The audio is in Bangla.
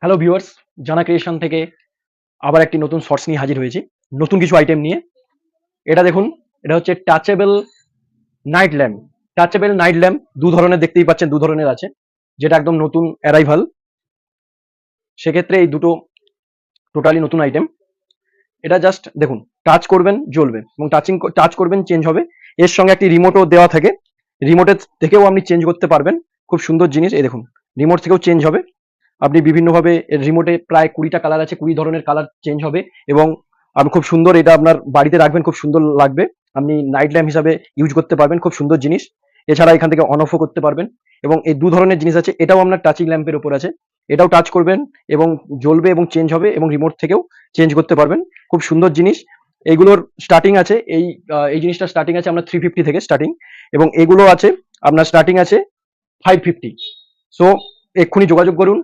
হ্যালো ভিউয়ার্স, জানা ক্রিয়েশন থেকে আবার একটি নতুন শর্টস নিয়ে হাজির হয়েছি, নতুন কিছু আইটেম নিয়ে। এটা দেখুন, এটা হচ্ছে টাচেবল নাইট ল্যাম্প। টাচেবল নাইট ল্যাম্প দু ধরনের, দেখতেই পাচ্ছেন দু ধরনের আছে, যেটা একদম নতুন অ্যারাইভাল। সেক্ষেত্রে এই দুটো টোটালি নতুন আইটেম। এটা জাস্ট দেখুন, টাচ করবেন জ্বলবে এবং টাচ করবেন চেঞ্জ হবে। এর সঙ্গে একটি রিমোটও দেওয়া থাকে, রিমোটের থেকেও আপনি চেঞ্জ করতে পারবেন। খুব সুন্দর জিনিস, এই দেখুন রিমোট থেকেও চেঞ্জ হবে। আপনি বিভিন্নভাবে রিমোটে প্রায় 20টা কালার আছে, 20 ধরনের কালার চেঞ্জ হবে এবং আপনি খুব সুন্দর এটা আপনার বাড়িতে রাখবেন, খুব সুন্দর লাগবে। আপনি নাইট ল্যাম্প হিসাবে ইউজ করতে পারবেন, খুব সুন্দর জিনিস। এছাড়া এখান থেকে অন অফও করতে পারবেন এবং এই দু ধরনের জিনিস আছে। এটাও আপনার টাচিং ল্যাম্পের উপর আছে, এটাও টাচ করবেন এবং জ্বলবে এবং চেঞ্জ হবে এবং রিমোট থেকেও চেঞ্জ করতে পারবেন। খুব সুন্দর জিনিস। এইগুলোর স্টার্টিং আছে, এই জিনিসটা স্টার্টিং আছে আপনার 350 থেকে স্টার্টিং, এবং এগুলো আছে আপনার স্টার্টিং আছে 550। সো এক্ষুনি যোগাযোগ করুন।